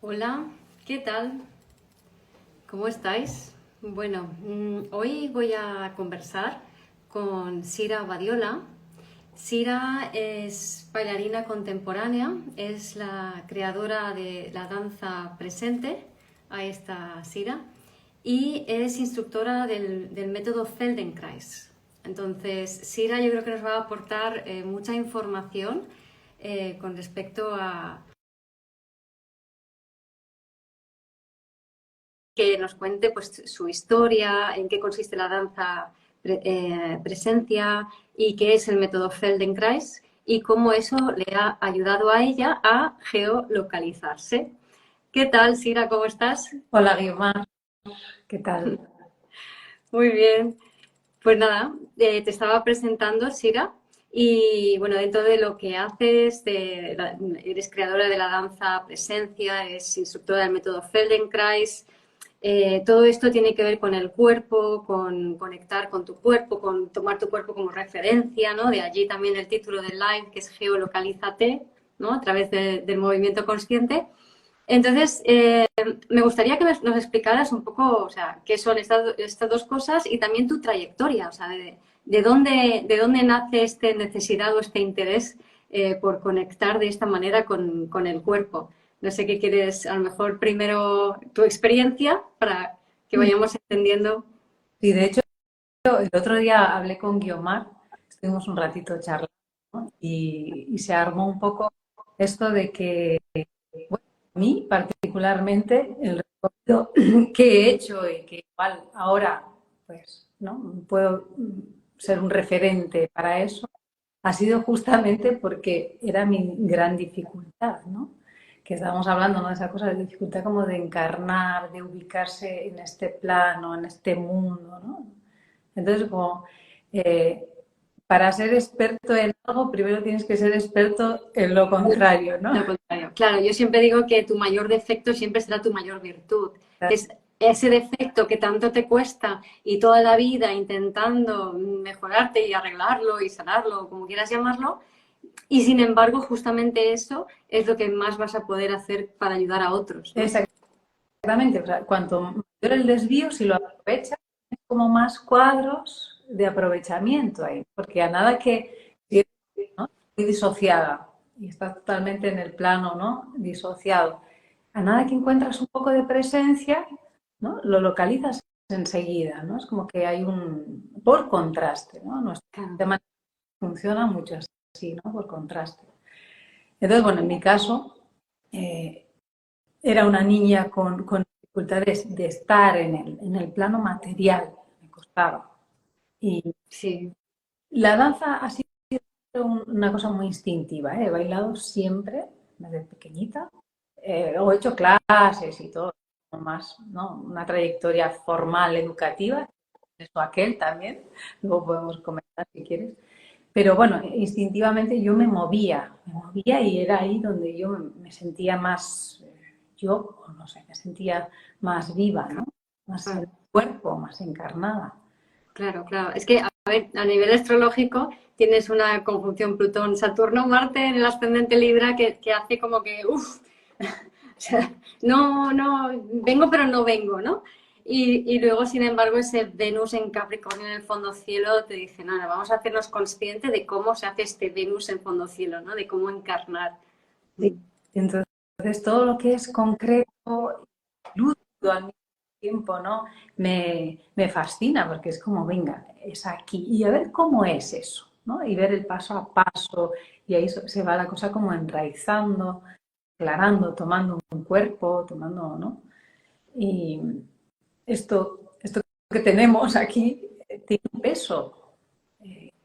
Hola, ¿qué tal? ¿Cómo estáis? Bueno, hoy voy a conversar con Sira Badiola. Sira es bailarina contemporánea, es la creadora de la danza presente, ahí está Sira, y es instructora del método Feldenkrais. Entonces, Sira yo creo que nos va a aportar mucha información con respecto a que nos cuente pues, su historia, en qué consiste la danza presencia y qué es el método Feldenkrais y cómo eso le ha ayudado a ella a geolocalizarse. ¿Qué tal, Sira? ¿Cómo estás? Hola, Guiomar, ¿qué tal? Muy bien. Pues nada, te estaba presentando, Sira, y bueno, dentro de lo que haces, eres creadora de la danza presencia, eres instructora del método Feldenkrais. Todo esto tiene que ver con el cuerpo, con conectar con tu cuerpo, con tomar tu cuerpo como referencia, ¿no? De allí también el título del live, que es Geolocalízate, ¿no? A través del movimiento consciente. Entonces, me gustaría que nos explicaras un poco, o sea, qué son estas dos cosas y también tu trayectoria, o sea, de dónde nace esta necesidad o este interés por conectar de esta manera con el cuerpo. No sé qué quieres, a lo mejor primero tu experiencia para que vayamos entendiendo. Sí, de hecho, el otro día hablé con Guiomar, estuvimos un ratito charlando, ¿no? Y se armó un poco esto de que, bueno, a mí particularmente, el recorrido que he hecho y que igual ahora, pues, ¿no? Puedo ser un referente para eso, ha sido justamente porque era mi gran dificultad, ¿no? Que estábamos hablando, ¿no? De esa cosa de dificultad como de encarnar, de ubicarse en este plano, en este mundo, ¿no? Entonces, como eh, para ser experto en algo, primero tienes que ser experto en lo contrario, ¿no? Lo contrario. Claro, yo siempre digo que tu mayor defecto siempre será tu mayor virtud. Es ese defecto que tanto te cuesta y toda la vida intentando mejorarte y arreglarlo y sanarlo, como quieras llamarlo, y sin embargo, justamente eso es lo que más vas a poder hacer para ayudar a otros, ¿no? Exactamente, o sea, cuanto mayor el desvío, si lo aprovechas, es como más cuadros de aprovechamiento ahí, porque a nada que, ¿no? Estoy disociada y estás totalmente en el plano, ¿no? Disociado. A nada que encuentras un poco de presencia, ¿no? Lo localizas enseguida, ¿no? Es como que hay por contraste, ¿no? Nuestro Claro. sistema funciona mucho así, ¿no? Por contraste. Entonces, bueno, en mi caso, eh, era una niña con dificultades de estar en el plano material, me costaba. Y Sí. la danza ha sido una cosa muy instintiva, ¿eh? He bailado siempre, desde pequeñita. He hecho clases y todo, más, ¿no? Una trayectoria formal, educativa, eso aquel también, luego podemos comentar si quieres. Pero bueno, instintivamente yo me movía y era ahí donde yo me sentía más, yo, no sé, me sentía más viva, ¿no? Más en el cuerpo, más encarnada. Claro, claro. Es que, a ver, a nivel astrológico tienes una conjunción Plutón-Saturno-Marte en el ascendente Libra que hace como que, uff, o sea, no, no, vengo pero no vengo, ¿no? Y luego, sin embargo, ese Venus en Capricornio en el fondo cielo te dice, nada, vamos a hacernos conscientes de cómo se hace este Venus en fondo cielo, ¿no? De cómo encarnar. Sí. Entonces, todo lo que es concreto y lúdico al mismo tiempo, ¿no? Me fascina porque es como, venga, es aquí. Y a ver cómo es eso, ¿no? Y ver el paso a paso. Y ahí se va la cosa como enraizando, aclarando, tomando un cuerpo, tomando, ¿no? Y esto que tenemos aquí tiene un peso.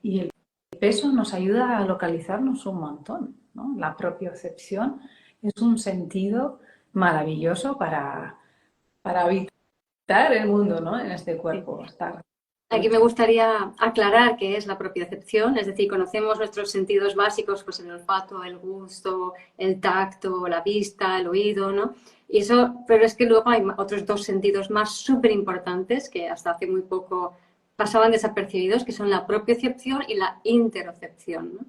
Y el peso nos ayuda a localizarnos un montón, ¿no? La propiocepción es un sentido maravilloso para habitar el mundo, ¿no? En este Sí. cuerpo, estar. Aquí me gustaría aclarar qué es la propiocepción, es decir, conocemos nuestros sentidos básicos, pues el olfato, el gusto, el tacto, la vista, el oído, ¿no? Y eso, pero es que luego hay otros dos sentidos más súper importantes que hasta hace muy poco pasaban desapercibidos, que son la propiocepción y la interocepción, ¿no?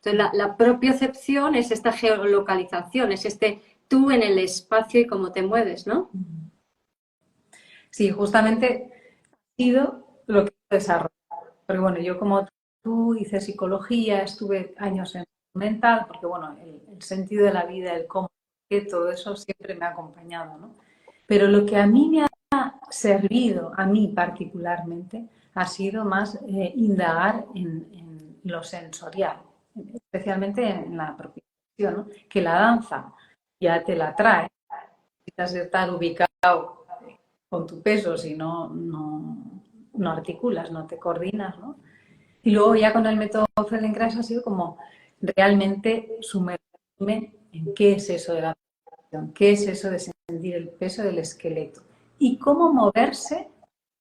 Entonces, la propiocepción es esta geolocalización, es este tú en el espacio y cómo te mueves, ¿no? Sí, justamente ha sido lo que he desarrollado. Porque bueno, yo como tú hice psicología, estuve años en mental, porque bueno, el sentido de la vida, el cómo, que todo eso siempre me ha acompañado, ¿no? Pero lo que a mí me ha servido, a mí particularmente, ha sido más indagar en lo sensorial, especialmente en la propiocepción, ¿no? Que la danza ya te la trae, necesitas estar ubicado con tu peso, si no articulas, no te coordinas, ¿no? Y luego ya con el método Feldenkrais ha sido como realmente sumergirme en qué es eso de la meditación, qué es eso de sentir el peso del esqueleto y cómo moverse,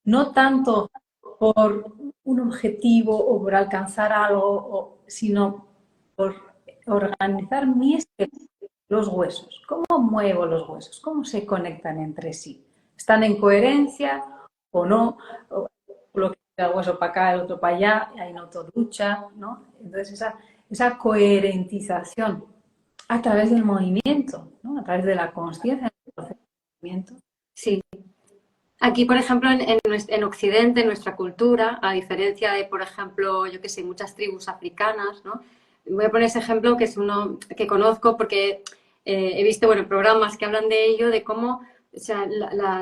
no tanto por un objetivo o por alcanzar algo, sino por organizar mi esqueleto, los huesos, cómo muevo los huesos, cómo se conectan entre sí, están en coherencia o no, o lo que el hueso para acá, el otro para allá, ahí noto lucha, ¿no? Entonces esa coherentización a través del movimiento, ¿no? A través de la conciencia del proceso de movimiento. Sí. Aquí, por ejemplo, en Occidente, en nuestra cultura, a diferencia de, por ejemplo, yo que sé, muchas tribus africanas, ¿no? Voy a poner ese ejemplo que es uno que conozco porque he visto, bueno, programas que hablan de ello, de cómo, o sea,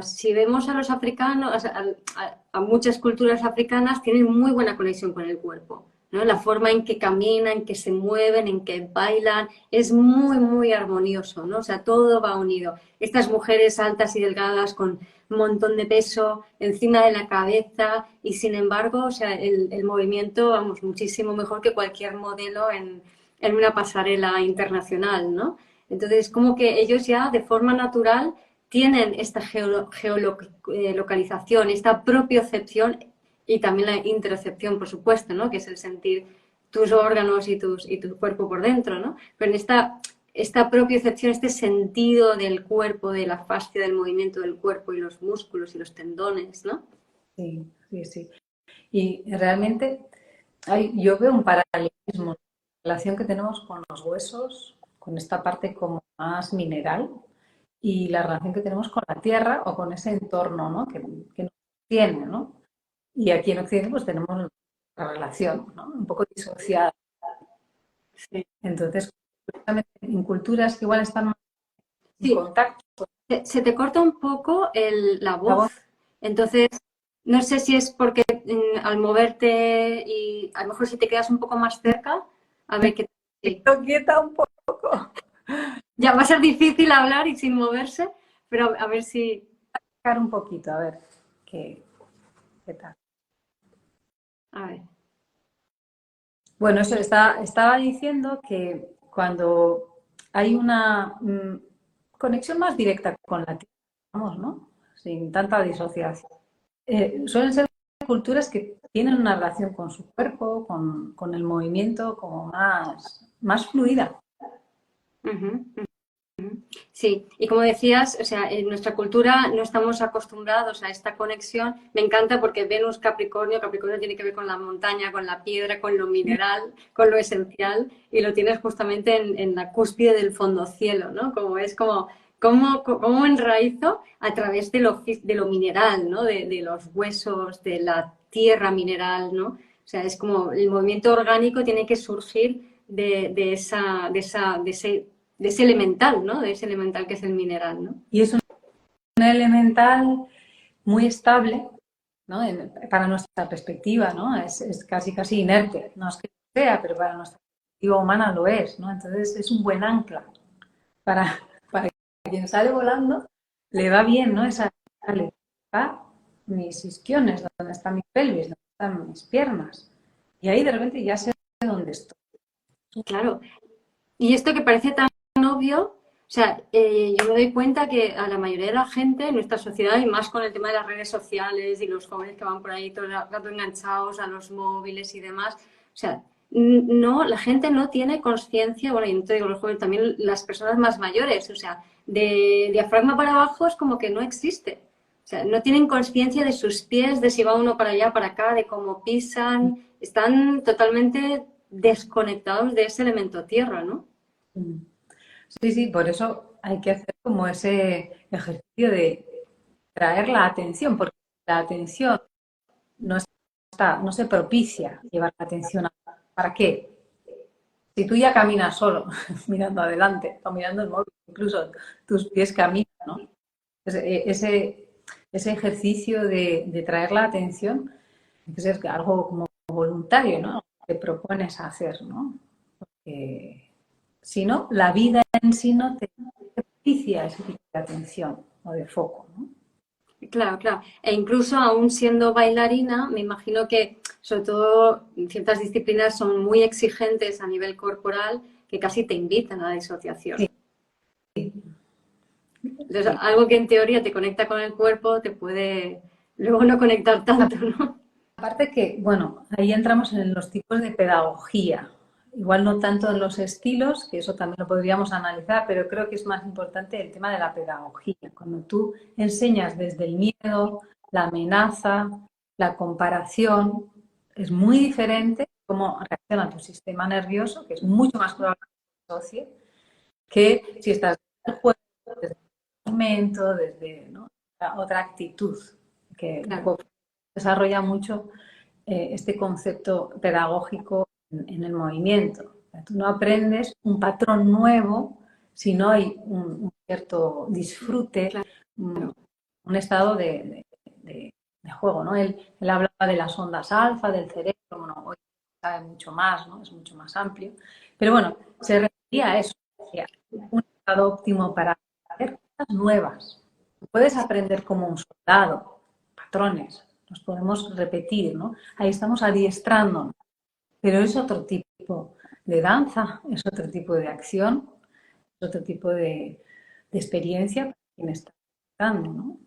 si vemos a los africanos, a muchas culturas africanas, tienen muy buena conexión con el cuerpo, ¿no? La forma en que caminan, en que se mueven, en que bailan, es muy, muy armonioso, ¿no? O sea, todo va unido. Estas mujeres altas y delgadas con un montón de peso encima de la cabeza y sin embargo, o sea, el movimiento, vamos, muchísimo mejor que cualquier modelo en una pasarela internacional, ¿no? Entonces, como que ellos ya de forma natural tienen esta geolocalización, esta propiocepción y también la interocepción, por supuesto, ¿no? Que es el sentir tus órganos y tu cuerpo por dentro, ¿no? Pero en esta propiocepción, este sentido del cuerpo, de la fascia, del movimiento del cuerpo y los músculos y los tendones, ¿no? Sí, sí, sí. Y realmente yo veo un paralelismo, la relación que tenemos con los huesos, con esta parte como más mineral y la relación que tenemos con la tierra o con ese entorno, ¿no? que nos tiene, ¿no? Y aquí en Occidente pues tenemos la relación, ¿no? Un poco disociada. Sí. Entonces, en culturas que igual están más en Sí. contacto. Se te corta un poco la La voz, voz entonces no sé si es porque al moverte y a lo mejor si te quedas un poco más cerca, a ver qué. Sí. está quieta un poco. Ya va a ser difícil hablar y sin moverse, pero a ver si. Un poquito, a ver qué tal. A ver. Bueno, eso estaba diciendo que cuando hay una conexión más directa con la tierra, vamos, ¿no? Sin tanta disociación, suelen ser culturas que tienen una relación con su cuerpo, con el movimiento como más fluida. Ujú, ujú. Sí, y como decías, o sea, en nuestra cultura no estamos acostumbrados a esta conexión. Me encanta porque Venus Capricornio, Capricornio tiene que ver con la montaña, con la piedra, con lo mineral, con lo esencial, y lo tienes justamente en la cúspide del fondo cielo, ¿no? Como es como enraizo a través de lo mineral, ¿no? De los huesos, de la tierra mineral, ¿no? O sea, es como el movimiento orgánico tiene que surgir de ese elemental, ¿no? De ese elemental que es el mineral, ¿no? Y es un elemental muy estable, ¿no? Para nuestra perspectiva, ¿no? Es casi inerte. No es que sea, pero para nuestra perspectiva humana lo es, ¿no? Entonces es un buen ancla para quien sale volando, le va bien, ¿no? ¿Dónde están mis isquiones? ¿Dónde está mi pelvis? ¿Dónde están mis piernas? Y ahí de repente ya sé dónde estoy. Claro. Y esto que parece tan obvio, o sea, yo me doy cuenta que a la mayoría de la gente en nuestra sociedad, y más con el tema de las redes sociales y los jóvenes que van por ahí todo el rato enganchados a los móviles y demás, o sea, no, la gente no tiene conciencia, bueno, y no te digo los jóvenes, también las personas más mayores, o sea, de diafragma para abajo es como que no existe. O sea, no tienen conciencia de sus pies, de si va uno para allá, para acá, de cómo pisan, están totalmente desconectados de ese elemento tierra, ¿no? Sí, sí, por eso hay que hacer como ese ejercicio de traer la atención, porque la atención no está, no se propicia llevar la atención. ¿Para qué? Si tú ya caminas solo, mirando adelante o mirando el móvil, incluso tus pies caminan, ¿no? Ese ejercicio de traer la atención tiene que ser algo como voluntario, ¿no? Te propones hacer, ¿no? Si no, la vida en sí no te propicia ese tipo de atención o de foco, ¿no? Claro, claro. E incluso aún siendo bailarina, me imagino que sobre todo ciertas disciplinas son muy exigentes a nivel corporal que casi te invitan a la Sí, disociación. Entonces, algo que en teoría te conecta con el cuerpo te puede luego no conectar tanto, ¿no? aparte que, bueno, ahí entramos en los tipos de pedagogía. Igual no tanto en los estilos, que eso también lo podríamos analizar, pero creo que es más importante el tema de la pedagogía. Cuando tú enseñas desde el miedo, la amenaza, la comparación, es muy diferente cómo reacciona tu sistema nervioso, que es mucho más probable que se asocie, que si estás en el juego, desde el momento, desde, ¿no?, otra actitud, que un Claro, poco desarrolla mucho este concepto pedagógico en el movimiento. Tú no aprendes un patrón nuevo si no hay un cierto disfrute, un, claro. un estado de juego, ¿no? Él hablaba de las ondas alfa, del cerebro, bueno, hoy sabe mucho más, ¿no? Es mucho más amplio. Pero bueno, se refería a eso, a un estado óptimo para hacer cosas nuevas. Puedes aprender como un soldado, patrones, los podemos repetir, ¿no? Ahí estamos adiestrando, pero es otro tipo de danza, es otro tipo de acción, es otro tipo de experiencia para quien está dando, ¿no?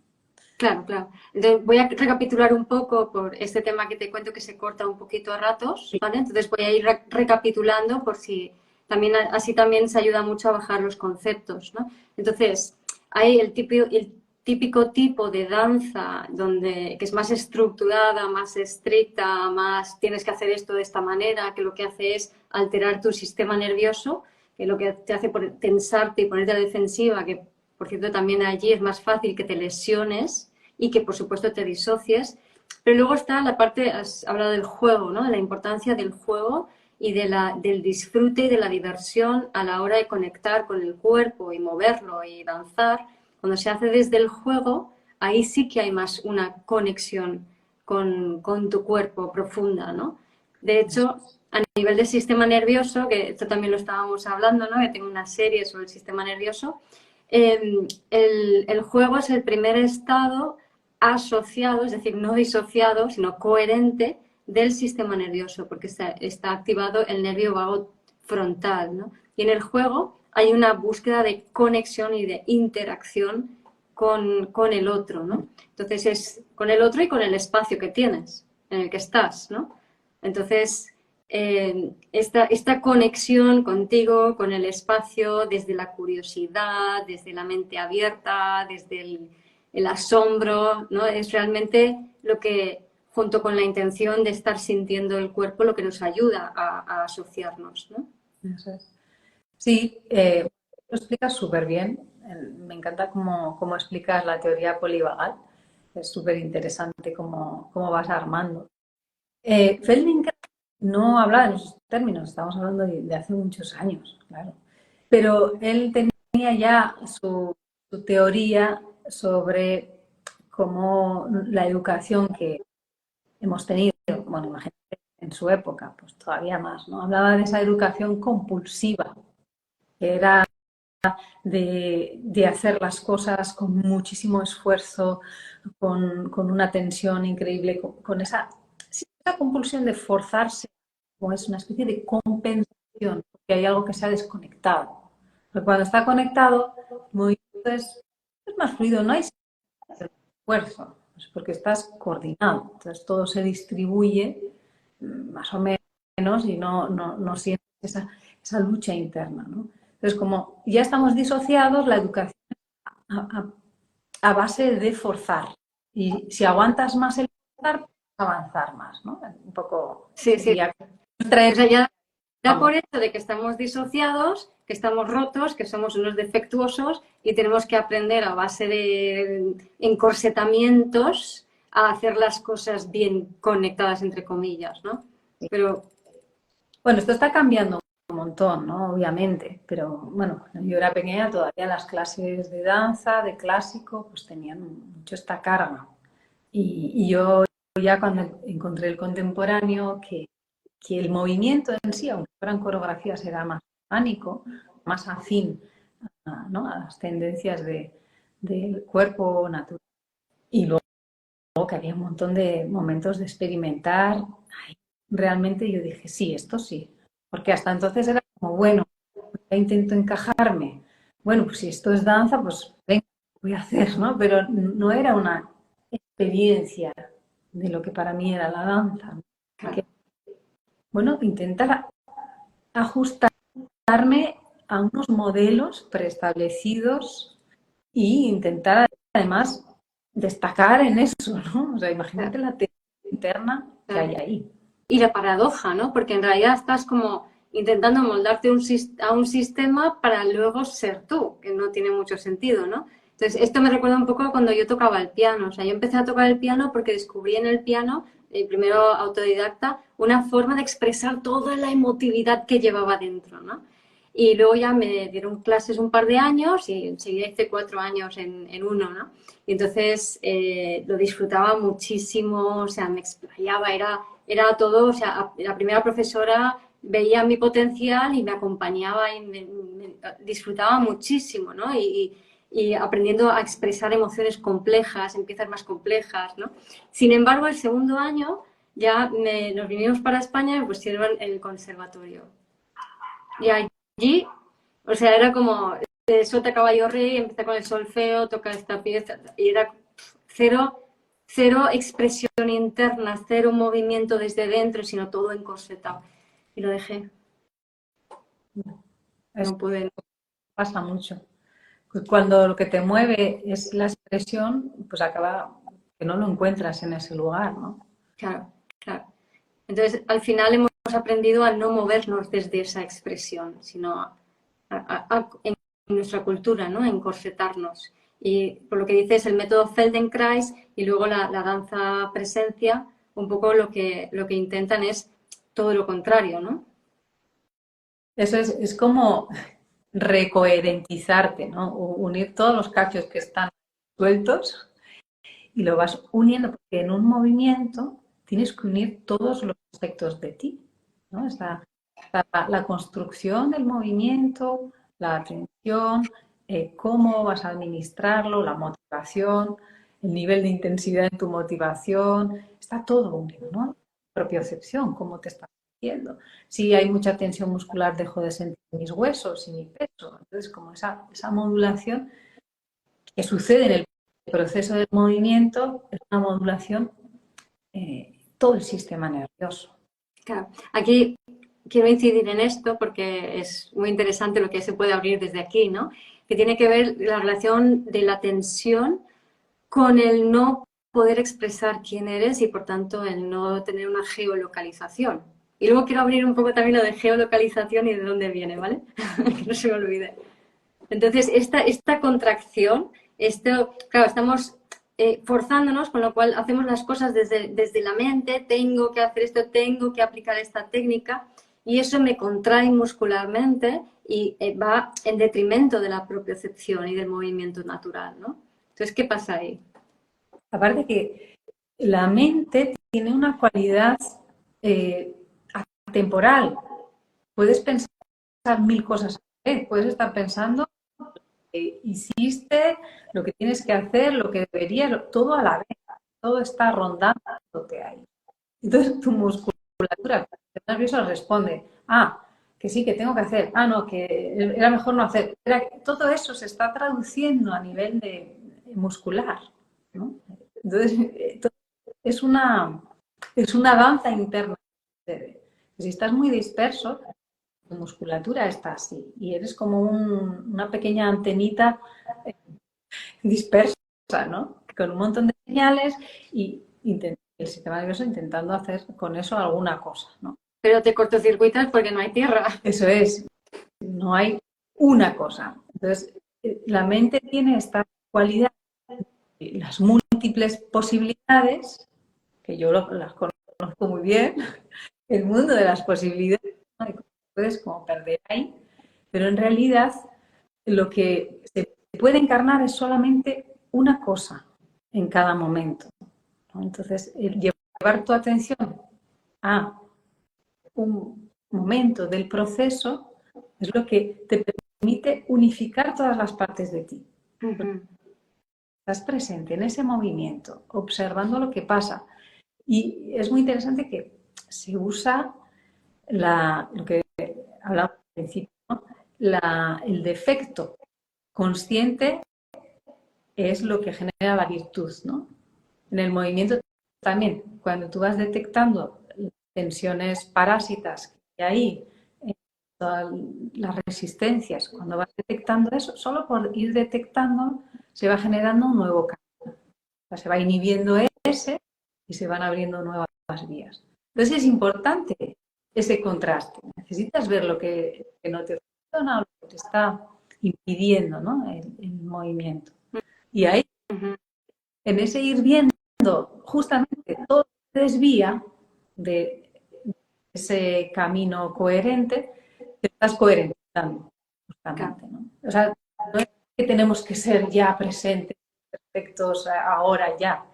Claro, claro. Entonces, voy a recapitular un poco por este tema que te cuento que se corta un poquito a ratos, ¿vale? Entonces voy a ir recapitulando por si también así también se ayuda mucho a bajar los conceptos, ¿no? Entonces, hay el típico tipo de danza donde que es más estructurada, más estricta, más tienes que hacer esto de esta manera, que lo que hace es alterar tu sistema nervioso, que lo que te hace tensarte y ponerte a la defensiva, que por cierto, también allí es más fácil que te lesiones y que, por supuesto, te disocies. Pero luego está la parte, has hablado del juego, ¿no? De la importancia del juego y del disfrute y de la diversión a la hora de conectar con el cuerpo y moverlo y danzar. Cuando se hace desde el juego, ahí sí que hay más una conexión con tu cuerpo profunda, ¿no? De hecho, a nivel del sistema nervioso, que esto también lo estábamos hablando, ¿no? Que tengo una serie sobre el sistema nervioso, el juego es el primer estado asociado, es decir, no disociado, sino coherente del sistema nervioso, porque está activado el nervio vago frontal, ¿no? Y en el juego hay una búsqueda de conexión y de interacción con el otro, ¿no? Entonces es con el otro y con el espacio que tienes, en el que estás, ¿no? Entonces, esta conexión contigo, con el espacio, desde la curiosidad, desde la mente abierta, desde el asombro, ¿no? Es realmente lo que, junto con la intención de estar sintiendo el cuerpo, lo que nos ayuda a asociarnos, ¿no? Eso es. Sí, lo explicas súper bien. Me encanta cómo explicas la teoría polivagal. Es súper interesante cómo vas armando. Feldenkrais no hablaba en esos términos, estamos hablando de hace muchos años, claro. Pero él tenía ya su teoría sobre cómo la educación que hemos tenido, bueno, imagínate en su época, pues todavía más, ¿no? Hablaba de esa educación compulsiva, que era de hacer las cosas con muchísimo esfuerzo, con una tensión increíble, con esa compulsión de forzarse, o es una especie de compensación, porque hay algo que se ha desconectado. Pero cuando está conectado, el movimiento es más fluido, no hay esfuerzo, pues porque estás coordinado. Entonces todo se distribuye más o menos y no sientes esa lucha interna, ¿no? Entonces, como ya estamos disociados, la educación a, a base de forzar. Y si aguantas más el forzar, puedes avanzar más, ¿no? Un poco Sí, sí. sería nuestra O sea, ya Da por hecho de que estamos disociados, que estamos rotos, que somos unos defectuosos y tenemos que aprender a base de encorsetamientos a hacer las cosas bien conectadas, entre comillas, ¿no? Pero Bueno, esto está cambiando un montón, ¿no? Obviamente, pero bueno, cuando yo era pequeña todavía las clases de danza, de clásico, pues tenían mucho esta carga. Y yo ya cuando encontré el contemporáneo, que el movimiento en sí, aunque fueran coreografías, era más orgánico, más afín a, ¿no?, a las tendencias del cuerpo natural. Y luego que había un montón de momentos de experimentar. Ay, realmente yo dije, sí, esto sí. Porque hasta entonces era como, bueno, ya intento encajarme. Bueno, pues si esto es danza, pues venga, voy a hacer, ¿no? Pero no era una experiencia de lo que para mí era la danza, ¿no? Que, bueno, intentar ajustarme a unos modelos preestablecidos e intentar además destacar en eso, ¿no? O sea, imagínate la tensión interna que hay ahí. Y la paradoja, ¿no? Porque en realidad estás como intentando moldarte a un sistema para luego ser tú, que no tiene mucho sentido, ¿no? Entonces, esto me recuerda un poco a cuando yo tocaba el piano. O sea, yo empecé a tocar el piano porque descubrí en el piano, primero autodidacta, una forma de expresar toda la emotividad que llevaba dentro, ¿no? Y luego ya me dieron clases un par de años y enseguida hice 4 años en uno, ¿no? Y entonces lo disfrutaba muchísimo, o sea, me explayaba, era todo, o sea, la primera profesora veía mi potencial y me acompañaba y disfrutaba muchísimo, ¿no? Y aprendiendo a expresar emociones complejas, empiezas más complejas, ¿no? Sin embargo, el segundo año ya nos vinimos para España y me pusieron en el conservatorio. Y allí, o sea, era como sota caballo rey, empecé con el solfeo, tocar esta pieza, y era cero expresión interna, cero movimiento desde dentro, sino todo encorsetado. Y lo dejé. Eso No pude. pasa mucho. Cuando lo que te mueve es la expresión, pues acaba que no lo encuentras en ese lugar, ¿no? Claro, claro. Entonces, al final hemos aprendido a no movernos desde esa expresión, sino en nuestra cultura, ¿no? A encorsetarnos. Y por lo que dices, el método Feldenkrais y luego la danza presencia, un poco lo que intentan es todo lo contrario, ¿no? Eso es como recoherentizarte, ¿no? Unir todos los cachos que están sueltos y lo vas uniendo, porque en un movimiento tienes que unir todos los aspectos de ti, ¿no? Está la construcción del movimiento, la atención, cómo vas a administrarlo, la motivación, el nivel de intensidad en tu motivación, está todo unido, ¿no? Propiocepción, cómo te estás sintiendo. Si hay mucha tensión muscular, dejo de sentir mis huesos y mi peso. Entonces, como esa modulación que sucede en el proceso del movimiento es una modulación todo el sistema nervioso. Claro. Aquí quiero incidir en esto porque es muy interesante lo que se puede abrir desde aquí, ¿no? Que tiene que ver la relación de la tensión con el no poder expresar quién eres y por tanto el no tener una geolocalización. Y luego quiero abrir un poco también lo de geolocalización y de dónde viene, ¿vale? Que no se me olvide. Entonces, esta contracción, claro, estamos forzándonos, con lo cual hacemos las cosas desde la mente, tengo que hacer esto, tengo que aplicar esta técnica, y eso me contrae muscularmente y va en detrimento de la propiocepción y del movimiento natural, ¿no? Entonces, ¿qué pasa ahí? Aparte que la mente tiene una cualidad atemporal. Puedes pensar mil cosas a la vez, puedes estar pensando lo que hiciste, lo que tienes que hacer, lo que deberías, todo a la vez, todo está rondando ahí. Entonces tu musculatura, el sistema nervioso responde, que sí, que tengo que hacer, no, que era mejor no hacer. Todo eso se está traduciendo a nivel muscular, ¿no? Entonces, es una danza interna. Si estás muy disperso, tu musculatura está así y eres como una pequeña antenita dispersa, ¿no? Con un montón de señales y el sistema nervioso intentando hacer con eso alguna cosa, ¿no? pero te cortocircuitas porque no hay tierra. Eso es, no hay una cosa. Entonces, la mente tiene esta cualidad, las múltiples posibilidades, que yo las conozco muy bien, el mundo de las posibilidades, ¿no? Puedes como perder ahí, pero en realidad lo que se puede encarnar es solamente una cosa en cada momento, ¿no? Entonces, llevar tu atención a un momento del proceso es lo que te permite unificar todas las partes de ti. Estás presente en ese movimiento, observando lo que pasa. Y es muy interesante que se usa lo que hablaba al principio, ¿no? El defecto consciente es lo que genera la virtud, ¿no? En el movimiento también, cuando tú vas detectando tensiones parásitas que hay ahí, todas las resistencias, cuando vas detectando eso, solo por ir detectando se va generando un nuevo camino. O sea, se va inhibiendo ese y se van abriendo nuevas vías. Entonces es importante ese contraste. Necesitas ver lo que no te funciona o lo que te está impidiendo, ¿no? el movimiento. Y ahí, en ese ir viendo, justamente todo se desvía de ese camino coherente, te estás coherentizando, justamente, ¿no? O sea, no es que tenemos que ser ya presentes, perfectos ahora, ya.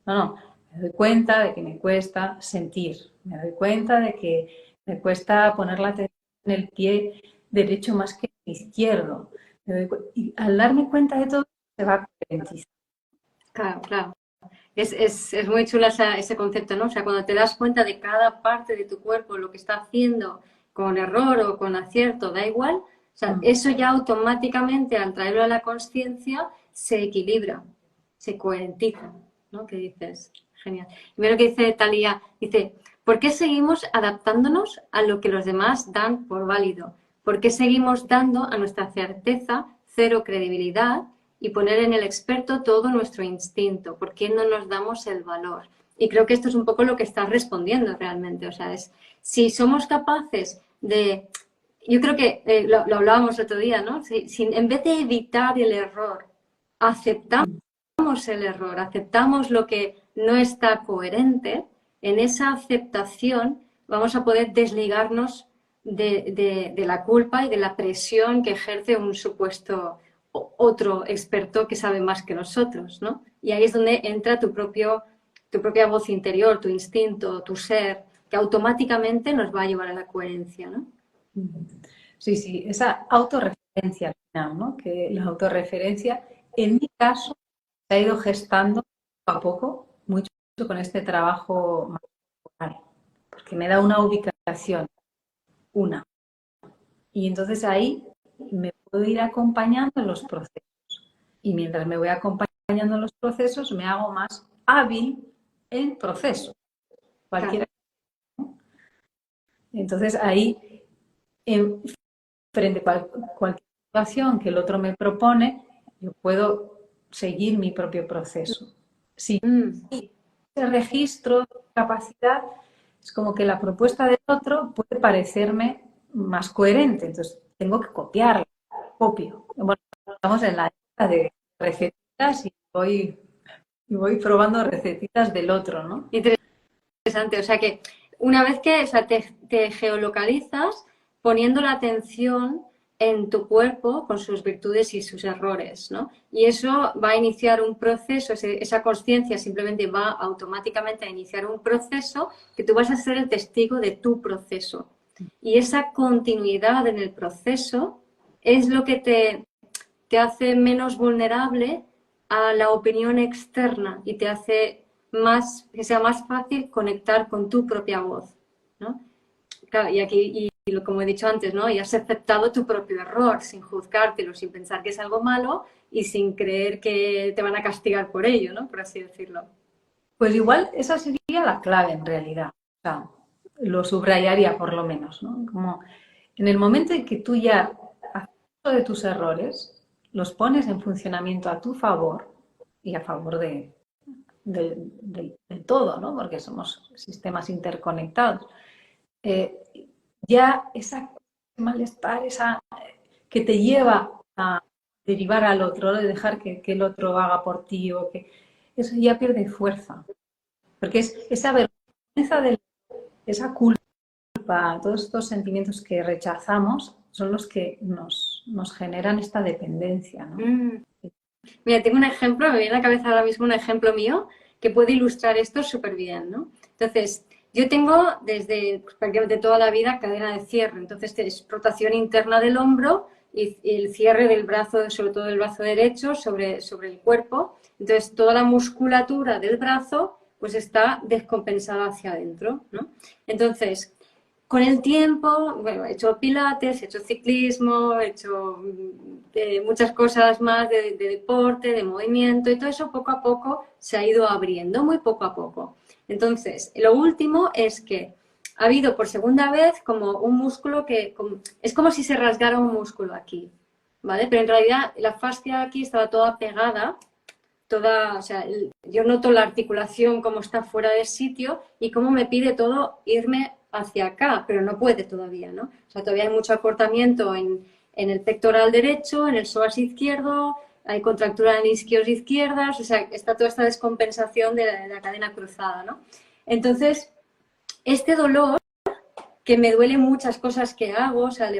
No, no. Me doy cuenta de que me cuesta sentir. Me doy cuenta de que me cuesta poner la atención en el pie derecho más que el izquierdo. Y al darme cuenta de todo, se va coherentizando. Claro, claro. Es muy chula ese concepto, ¿no? O sea, cuando te das cuenta de cada parte de tu cuerpo, lo que está haciendo con error o con acierto, da igual. O sea, eso ya automáticamente, al traerlo a la conciencia, se equilibra, se coherentiza, ¿no? ¿Qué dices? Genial. Y mira lo que dice Talía, dice, ¿por qué seguimos adaptándonos a lo que los demás dan por válido? ¿Por qué seguimos dando a nuestra certeza cero credibilidad y poner en el experto todo nuestro instinto? ¿Por qué no nos damos el valor? Y creo que esto es un poco lo que estás respondiendo realmente. O sea, es si somos capaces de... Yo creo que lo hablábamos otro día, ¿no? Si en vez de evitar el error, aceptamos el error, aceptamos lo que no está coherente, en esa aceptación vamos a poder desligarnos de la culpa y de la presión que ejerce un supuesto otro experto que sabe más que nosotros, ¿no? Y ahí es donde entra tu propia voz interior, tu instinto, tu ser, que automáticamente nos va a llevar a la coherencia, ¿no? Sí, sí, esa autorreferencia al final, ¿no? Que la autorreferencia, en mi caso, se ha ido gestando poco a poco, mucho con este trabajo más personal, porque me da una ubicación, una. Y entonces ahí me puedo ir acompañando en los procesos. Y mientras me voy acompañando en los procesos, me hago más hábil en proceso. Cualquiera. ¿No? Entonces ahí, frente a cualquier situación que el otro me propone, yo puedo seguir mi propio proceso. Si ese registro, capacidad, es como que la propuesta del otro puede parecerme más coherente, entonces tengo que copiarla, copio. Bueno, estamos en la época de recetitas y voy probando recetitas del otro, ¿no? Interesante, o sea que una vez que o sea, te geolocalizas poniendo la atención en tu cuerpo con sus virtudes y sus errores, ¿no? Y eso va a iniciar un proceso, esa conciencia simplemente va automáticamente a iniciar un proceso que tú vas a ser el testigo de tu proceso. Y esa continuidad en el proceso es lo que te hace menos vulnerable a la opinión externa y te hace que sea más fácil conectar con tu propia voz, ¿no? Claro, y aquí, como he dicho antes, ¿no? Y has aceptado tu propio error sin juzgártelo, sin pensar que es algo malo y sin creer que te van a castigar por ello, ¿no? Por así decirlo. Pues igual esa sería la clave en realidad. O sea, lo subrayaría por lo menos, ¿no? Como en el momento en que tú ya haces uso de tus errores, los pones en funcionamiento a tu favor y a favor de todo, ¿no? Porque somos sistemas interconectados. ya ese malestar, que te lleva a derivar al otro, de dejar que el otro haga por ti, o que eso ya pierde fuerza. Porque es esa vergüenza, esa culpa, todos estos sentimientos que rechazamos son los que nos generan esta dependencia, ¿no? Mira, tengo un ejemplo, me viene a la cabeza ahora mismo un ejemplo mío que puede ilustrar esto súper bien, ¿no? Entonces, yo tengo desde prácticamente toda la vida cadena de cierre, entonces es rotación interna del hombro y el cierre del brazo, sobre todo del brazo derecho, sobre el cuerpo. Entonces, toda la musculatura del brazo pues está descompensada hacia adentro, ¿no? Entonces, con el tiempo, bueno, he hecho pilates, he hecho ciclismo, he hecho muchas cosas más de deporte, de movimiento, y todo eso poco a poco se ha ido abriendo, muy poco a poco. Entonces, lo último es que ha habido por segunda vez como un músculo es como si se rasgara un músculo aquí, ¿vale? Pero en realidad la fascia aquí estaba toda pegada, o sea, yo noto la articulación como está fuera de sitio y cómo me pide todo irme hacia acá, pero no puede todavía, ¿no? O sea, todavía hay mucho acortamiento en el pectoral derecho, en el psoas izquierdo, hay contractura en isquios izquierdas, o sea, está toda esta descompensación de la cadena cruzada, ¿no? Entonces, este dolor, que me duele muchas cosas que hago, o sea,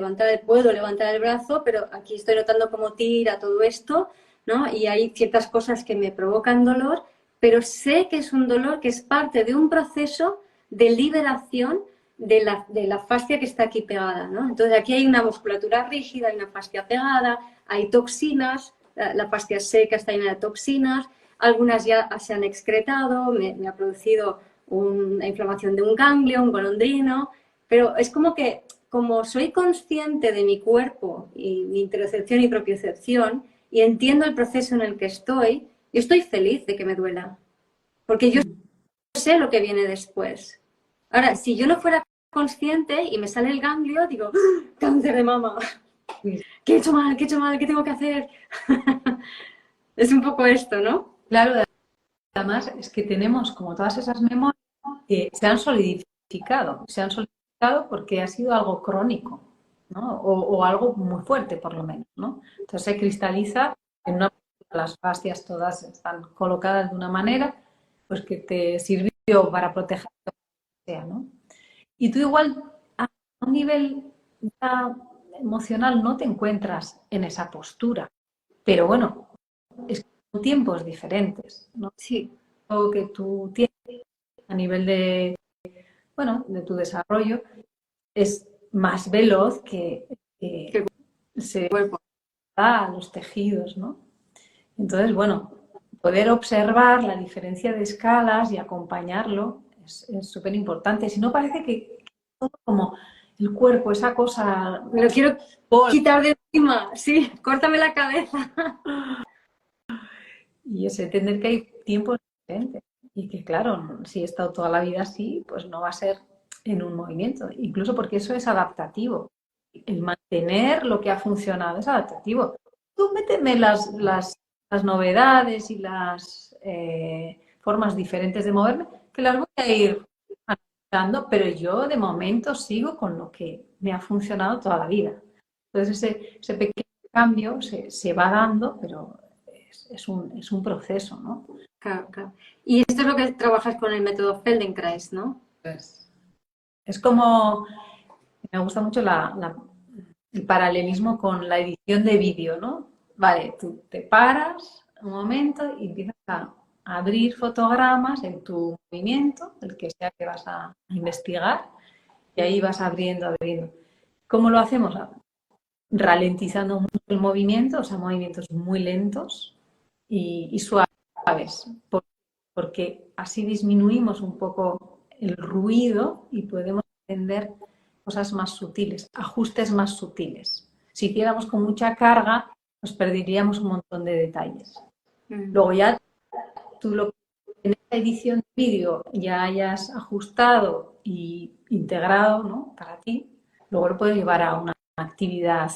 puedo levantar el brazo, pero aquí estoy notando cómo tira todo esto, ¿no? Y hay ciertas cosas que me provocan dolor, pero sé que es un dolor que es parte de un proceso de liberación de la fascia que está aquí pegada, ¿no? Entonces aquí hay una musculatura rígida, hay una fascia pegada, hay toxinas, la fascia seca está llena de toxinas, algunas ya se han excretado, me ha producido una inflamación de un ganglio, un golondrino, pero es como que, como soy consciente de mi cuerpo y mi interocepción y propiocepción, y entiendo el proceso en el que yo estoy feliz de que me duela, porque yo sé lo que viene después. Ahora, si yo no fuera consciente y me sale el ganglio, digo, ¡ah! Cáncer de mama, ¿qué he hecho mal? ¿Qué he hecho mal? ¿Qué tengo que hacer? Es un poco esto, ¿no? Claro, además es que tenemos como todas esas memorias que se han solidificado porque ha sido algo crónico, ¿no? O algo muy fuerte, por lo menos, ¿no? Entonces se cristaliza en las fascias todas están colocadas de una manera, pues que te sirvió para proteger lo que sea, ¿no? Y tú igual a un nivel ya emocional no te encuentras en esa postura, pero bueno, es que son tiempos diferentes, ¿no? Sí. Lo que tú tienes a nivel de tu desarrollo es más veloz que Que se el cuerpo. da a los tejidos, ¿no? Entonces, bueno, poder observar la diferencia de escalas y acompañarlo es súper importante. Si no, parece que todo como el cuerpo, esa cosa, Me lo quiero quitar de encima, sí, córtame la cabeza. y ese entender que hay tiempos diferentes. Y que, claro, si he estado toda la vida así, pues no va a ser en un movimiento. Incluso porque eso es adaptativo. El mantener lo que ha funcionado es adaptativo. Tú méteme las novedades y las formas diferentes de moverme, que las voy a ir adaptando, pero yo de momento sigo con lo que me ha funcionado toda la vida. Entonces ese pequeño cambio se va dando, pero es un proceso, ¿no? Claro, claro. Y esto es lo que trabajas con el método Feldenkrais, ¿no? Pues, es como, me gusta mucho el paralelismo con la edición de vídeo, ¿no? Vale, tú te paras un momento y empiezas a abrir fotogramas en tu movimiento, el que sea que vas a investigar, y ahí vas abriendo. ¿Cómo lo hacemos? Ralentizando mucho el movimiento, o sea, movimientos muy lentos y suaves, porque así disminuimos un poco el ruido y podemos entender cosas más sutiles, ajustes más sutiles. Si hiciéramos con mucha carga, nos perderíamos un montón de detalles. Luego ya tú en esta edición de vídeo ya hayas ajustado y integrado, ¿no? Para ti, luego lo puedes llevar a una actividad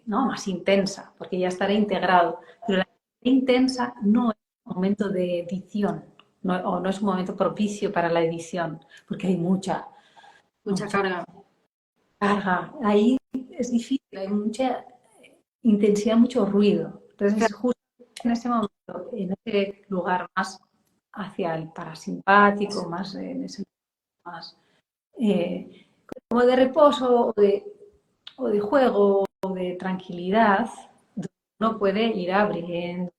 ¿no? más intensa, porque ya estará integrado. Pero la actividad intensa no es un momento de edición, o no es un momento propicio para la edición, porque hay mucha mucha carga. Carga. Ahí es difícil, hay mucha intensidad, mucho ruido. Entonces, justo en ese momento, en ese lugar más hacia el parasimpático, más en ese más como de reposo o de juego o de tranquilidad, uno puede ir abriendo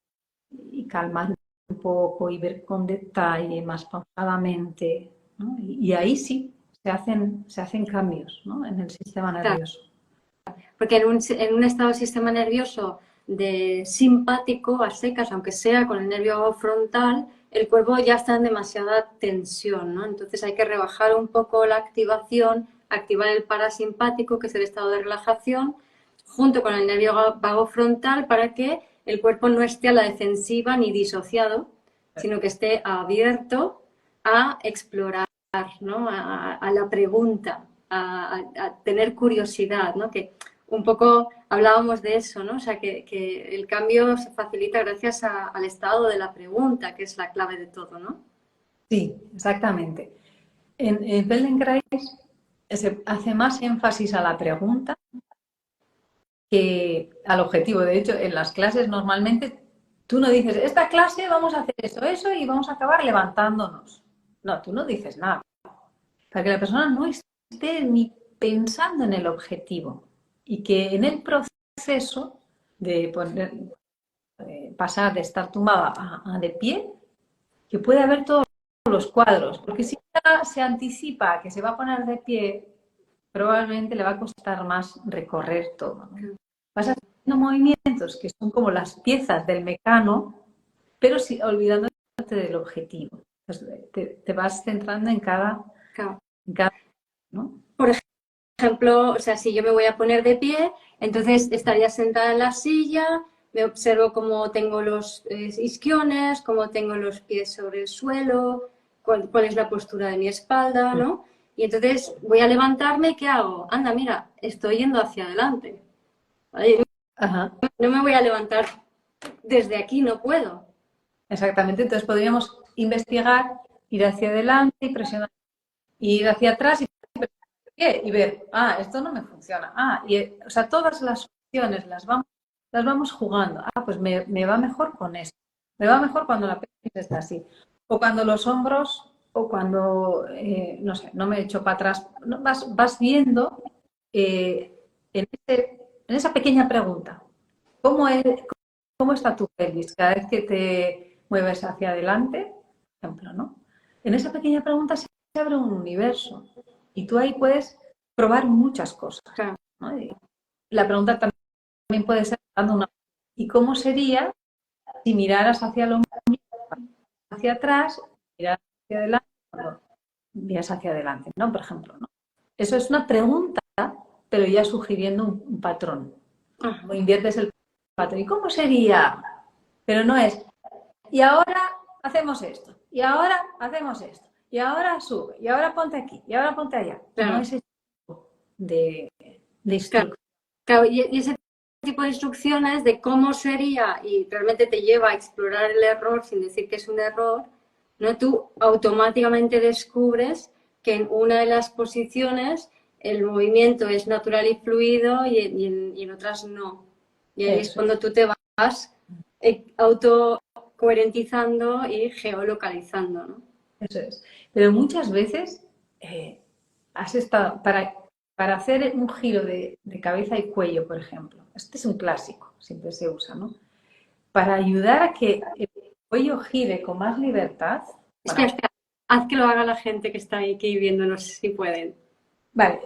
y calmar un poco y ver con detalle, más pausadamente, ¿no? Y ahí sí se hacen cambios, ¿no? En el sistema nervioso. Porque en un estado de sistema nervioso de simpático a secas, aunque sea con el nervio frontal, el cuerpo ya está en demasiada tensión, ¿no? Entonces hay que rebajar un poco la activación, activar el parasimpático, que es el estado de relajación, junto con el nervio vago frontal para que el cuerpo no esté a la defensiva ni disociado, sino que esté abierto a explorar, ¿no? A la pregunta, a tener curiosidad, ¿no? Que un poco hablábamos de eso, ¿no? O sea, que el cambio se facilita gracias al estado de la pregunta, que es la clave de todo, ¿no? Sí, exactamente. En Feldenkrais se hace más énfasis a la pregunta que al objetivo. De hecho, en las clases normalmente tú no dices, esta clase vamos a hacer esto, eso y vamos a acabar levantándonos. No, tú no dices nada. Para que la persona no esté ni pensando en el objetivo y que en el proceso de pasar de estar tumbada a de pie, que pueda haber todos los cuadros. Porque si ya se anticipa que se va a poner de pie, probablemente le va a costar más recorrer todo, ¿no? Vas haciendo movimientos que son como las piezas del mecano, pero sí, olvidándote del objetivo. Entonces, te vas centrando en cada, ¿no? Por ejemplo, o sea, si yo me voy a poner de pie, entonces estaría sentada en la silla, me observo cómo tengo los isquiones, cómo tengo los pies sobre el suelo, cuál es la postura de mi espalda, ¿no? Y entonces voy a levantarme, ¿qué hago? Anda, mira, estoy yendo hacia adelante. ¿Vale? Ajá. No me voy a levantar desde aquí, no puedo. Exactamente. Entonces podríamos investigar, ir hacia adelante y presionar, ir hacia atrás y ver, esto no me funciona. O sea, todas las opciones las vamos jugando. Pues me va mejor con esto. Me va mejor cuando la pelvis está así. O cuando los hombros, o cuando, no sé, no me echo para atrás. No, vas viendo en esa pequeña pregunta, ¿cómo está tu pelvis cada vez que te mueves hacia adelante? Por ejemplo, ¿no? En esa pequeña pregunta se abre un universo y tú ahí puedes probar muchas cosas, ¿no? Y la pregunta también puede ser dando una... ¿Y cómo sería si miraras hacia el ombligo, hacia atrás, miraras hacia adelante, cuando miras hacia adelante, ¿no? Por ejemplo, ¿no? Eso es una pregunta, pero ya sugiriendo un patrón. O inviertes el patrón. ¿Y cómo sería? Pero no es, y ahora hacemos esto, y ahora hacemos esto, y ahora sube, y ahora ponte aquí, y ahora ponte allá. Claro. No es ese tipo de instrucción. Claro, y ese tipo de instrucciones de cómo sería y realmente te lleva a explorar el error sin decir que es un error, ¿no? Tú automáticamente descubres que en una de las posiciones el movimiento es natural y fluido y en otras no. Y ahí es cuando tú te vas autocoherentizando y geolocalizando, ¿no? Eso es. Pero muchas veces has estado, para hacer un giro de cabeza y cuello, por ejemplo, este es un clásico, siempre se usa, ¿no? Para ayudar a que el cuello gire con más libertad. Espera, haz que lo haga la gente que está ahí viéndonos si pueden. Vale,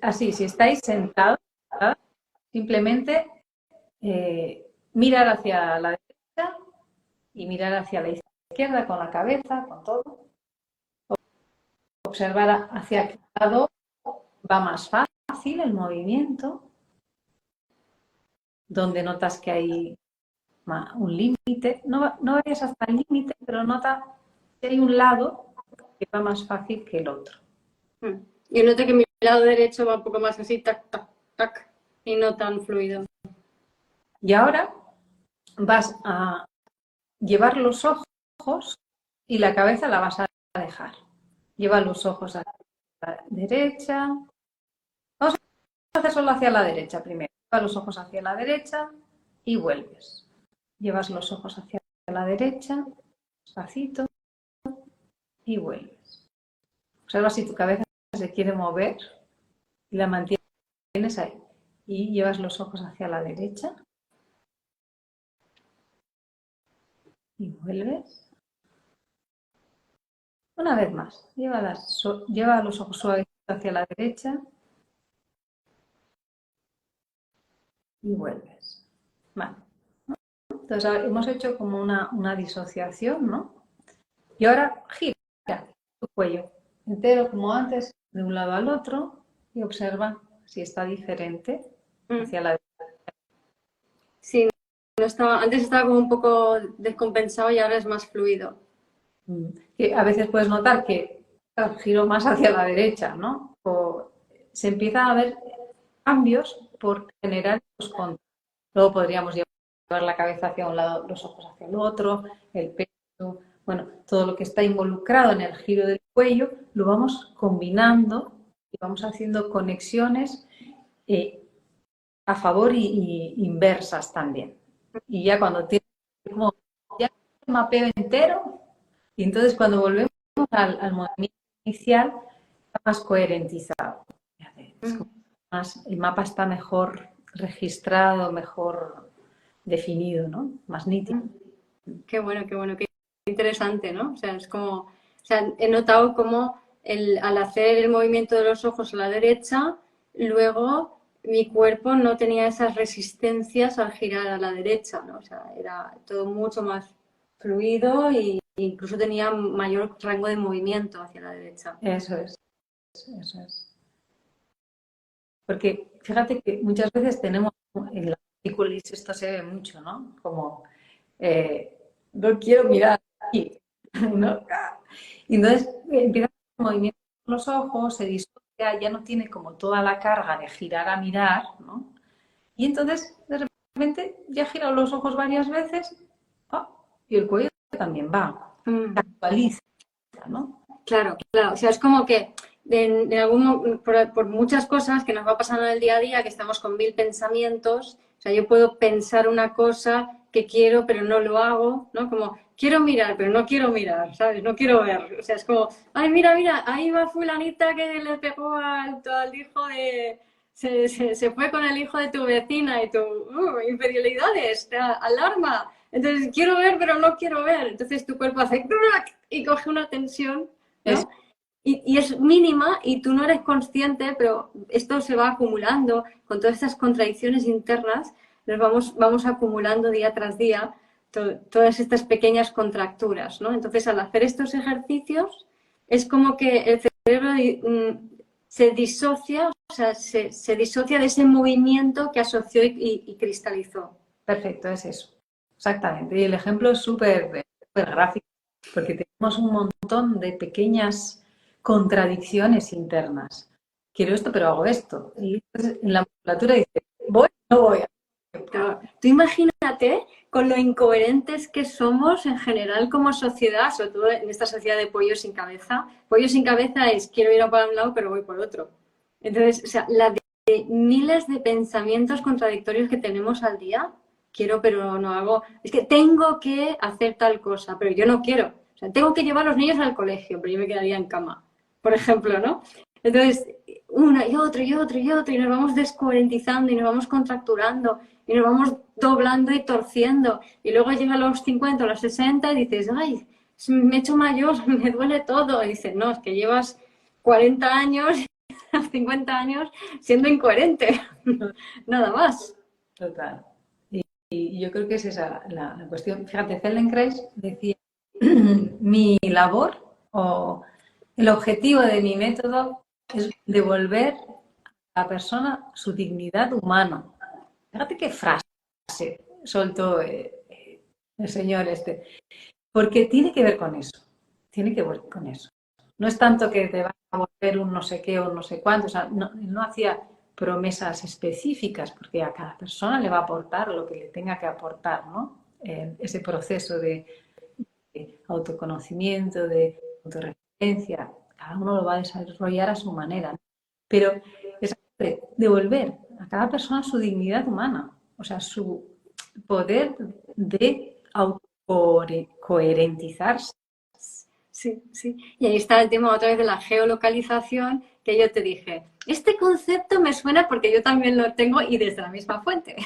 así, si estáis sentados, simplemente mirar hacia la derecha y mirar hacia la izquierda con la cabeza, con todo. Observar hacia qué lado va más fácil el movimiento, donde notas que hay un límite. No vayas hasta el límite, pero nota que hay un lado que va más fácil que el otro. Yo noto que mi lado derecho va un poco más así, tac, tac, tac, y no tan fluido. Y ahora vas a llevar los ojos y la cabeza la vas a dejar. Lleva los ojos a la derecha. Vamos a hacer solo hacia la derecha primero. Lleva los ojos hacia la derecha y vuelves. Llevas los ojos hacia la derecha, despacito, y vuelves. Observa si tu cabeza se quiere mover y la mantienes ahí. Y llevas los ojos hacia la derecha y vuelves. Una vez más, lleva los ojos suaves hacia la derecha y vuelves. Vale. Entonces hemos hecho como una disociación, ¿no? Y ahora gira tu cuello entero como antes, de un lado al otro, y observa si está diferente hacia la derecha. Sí, antes estaba como un poco descompensado y ahora es más fluido. Que a veces puedes notar que giro más hacia la derecha, ¿no? O se empieza a ver cambios por generar los contras. Luego podríamos llevar la cabeza hacia un lado, los ojos hacia el otro, el pecho, bueno, todo lo que está involucrado en el giro del cuello, lo vamos combinando y vamos haciendo conexiones a favor y inversas también. Y ya cuando tienes como ya el mapeo entero, y entonces cuando volvemos al movimiento inicial, está más coherentizado. Es como el mapa está mejor registrado, mejor definido, ¿no? Más nítido. Qué bueno, qué interesante, ¿no? O sea, es como, o sea, he notado como al hacer el movimiento de los ojos a la derecha, luego mi cuerpo no tenía esas resistencias al girar a la derecha, ¿no? O sea, era todo mucho más fluido e incluso tenía mayor rango de movimiento hacia la derecha. Eso es, eso es. Porque fíjate que muchas veces tenemos en la película, y esto se ve mucho, ¿no? Como, no quiero mirar aquí, ¿no? Y entonces empieza el movimiento de los ojos, se disocia, ya no tiene como toda la carga de girar a mirar, ¿no? Y entonces, de repente, ya ha girado los ojos varias veces, y el cuello también va, se actualiza, ¿no? Claro, o sea, es como que por muchas cosas que nos va pasando en el día a día, que estamos con mil pensamientos, o sea, yo puedo pensar una cosa que quiero, pero no lo hago, ¿no? Como, quiero mirar, pero no quiero mirar, ¿sabes? No quiero ver. O sea, es como, ay, mira, ahí va fulanita que le pegó al hijo de... Se fue con el hijo de tu vecina y tu infidelidades, alarma. Entonces, quiero ver, pero no quiero ver. Entonces, tu cuerpo hace y coge una tensión, ¿no? Y es mínima y tú no eres consciente, pero esto se va acumulando con todas estas contradicciones internas, vamos acumulando día tras día todas estas pequeñas contracturas, ¿no? Entonces, al hacer estos ejercicios, es como que el cerebro se disocia, o sea, se disocia de ese movimiento que asoció y cristalizó. Perfecto, es eso. Exactamente. Y el ejemplo es súper gráfico, porque tenemos un montón de pequeñas contradicciones internas. Quiero esto, pero hago esto. Y entonces en la musculatura dice, voy o no voy. Claro. Tú imagínate con lo incoherentes que somos en general como sociedad, sobre todo en esta sociedad de pollo sin cabeza. Pollo sin cabeza es quiero ir para un lado, pero voy por otro. Entonces, o sea, la de miles de pensamientos contradictorios que tenemos al día, quiero, pero no hago. Es que tengo que hacer tal cosa, pero yo no quiero. O sea, tengo que llevar a los niños al colegio, pero yo me quedaría en cama, por ejemplo, ¿no? Entonces, una y otro y otro y otro, y nos vamos descoherentizando y nos vamos contracturando y nos vamos doblando y torciendo. Y luego llega a los 50 o los 60 y dices, ay, me he hecho mayor, me duele todo. Y dices, no, es que llevas 40 años, 50 años siendo incoherente. Nada más. Total. Y yo creo que es esa la cuestión. Fíjate, Feldenkrais decía, mi labor o el objetivo de mi método es devolver a la persona su dignidad humana. Fíjate qué frase soltó el señor este. Porque tiene que ver con eso. Tiene que ver con eso. No es tanto que te va a volver un no sé qué o no sé cuánto. O sea, no hacía promesas específicas, porque a cada persona le va a aportar lo que le tenga que aportar, ¿no? Ese proceso de autoconocimiento, de autorreferencia, cada uno lo va a desarrollar a su manera, ¿no? Pero es devolver a cada persona su dignidad humana, o sea, su poder de autocoherentizarse. Sí, sí. Y ahí está el tema otra vez de la geolocalización, que yo te dije, este concepto me suena porque yo también lo tengo y desde la misma fuente,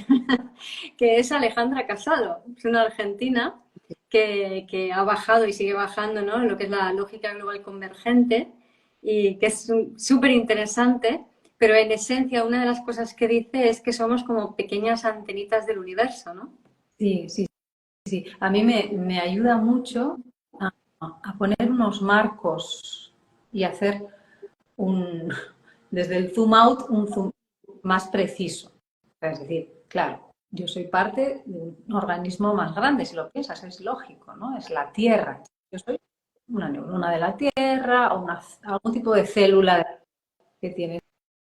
que es Alejandra Casado, es una argentina que ha bajado y sigue bajando, ¿no? Lo que es la lógica global convergente y que es súper interesante, pero en esencia una de las cosas que dice es que somos como pequeñas antenitas del universo, ¿no? Sí, sí, sí. A mí me ayuda mucho a poner unos marcos y hacer un, desde el zoom out, un zoom más preciso. Es decir, claro, yo soy parte de un organismo más grande, si lo piensas, es lógico, ¿no? Es la Tierra. Yo soy una neurona de la Tierra o algún tipo de célula que tiene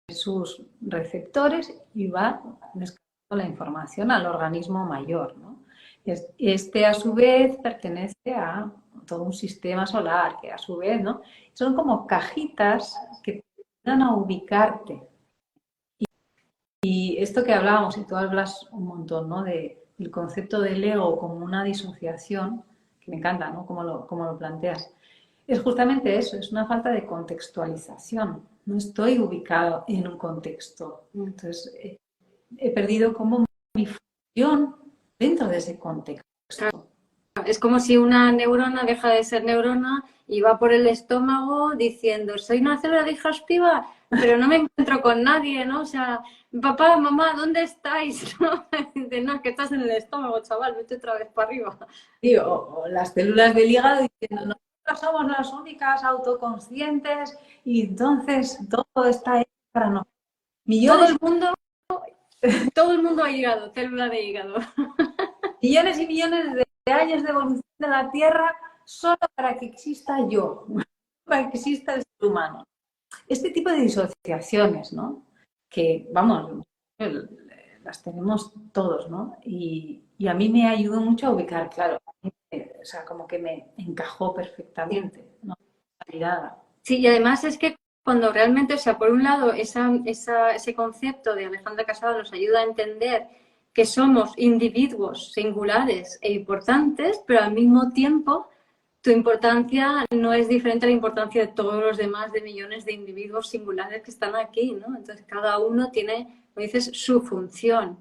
sus receptores y va descargando la información al organismo mayor, ¿no? Este a su vez pertenece a todo un sistema solar que a su vez, ¿no? Son como cajitas que te ayudan a ubicarte. Y esto que hablábamos, y tú hablas un montón, ¿no? Del concepto del ego como una disociación, que me encanta, ¿no? Como lo planteas. Es justamente eso, es una falta de contextualización. No estoy ubicado en un contexto. Entonces, he perdido como mi función dentro de ese contexto. Es como si una neurona deja de ser neurona y va por el estómago diciendo, soy una célula digestiva, pero no me encuentro con nadie, ¿no? O sea, papá, mamá, ¿dónde estáis? ¿No? Dice, no, que estás en el estómago, chaval, vete otra vez para arriba. Sí, o las células del hígado diciendo, nosotros somos las únicas autoconscientes y entonces todo está ahí para nosotros. Todo Millones, el mundo, todo el mundo ha llegado, célula de hígado. millones y millones de años de evolución de la Tierra solo para que exista yo, para que exista el ser humano. Este tipo de disociaciones, ¿no? Que, vamos, las tenemos todos, ¿no? Y a mí me ayudó mucho a ubicar, claro, o sea, como que me encajó perfectamente, ¿no? La mirada. Sí, y además es que cuando realmente, o sea, por un lado, ese concepto de Alejandra Casado nos ayuda a entender que somos individuos singulares e importantes, pero al mismo tiempo tu importancia no es diferente a la importancia de todos los demás de millones de individuos singulares que están aquí, ¿no? Entonces cada uno tiene, como dices, su función,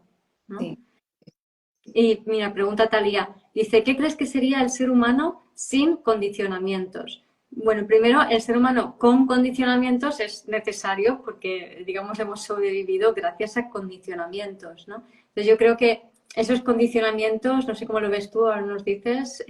¿no? Sí. Y mira, pregunta Talía, dice, ¿qué crees que sería el ser humano sin condicionamientos? Bueno, primero, el ser humano con condicionamientos es necesario porque, digamos, hemos sobrevivido gracias a condicionamientos, ¿no? Entonces yo creo que esos condicionamientos, no sé cómo lo ves tú, ahora nos dices,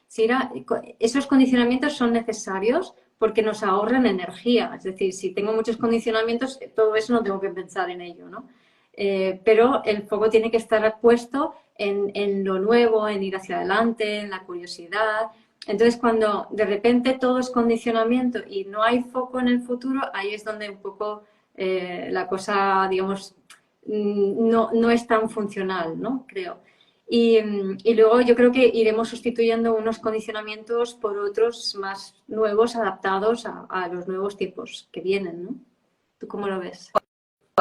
Sira, esos condicionamientos son necesarios porque nos ahorran energía. Es decir, si tengo muchos condicionamientos, todo eso no tengo que pensar en ello, ¿no? Pero el foco tiene que estar puesto en lo nuevo, en ir hacia adelante, en la curiosidad. Entonces, cuando de repente todo es condicionamiento y no hay foco en el futuro, ahí es donde un poco la cosa, digamos, no es tan funcional, ¿no? Creo. Y luego yo creo que iremos sustituyendo unos condicionamientos por otros más nuevos, adaptados a los nuevos tiempos que vienen, ¿no? ¿Tú cómo lo ves?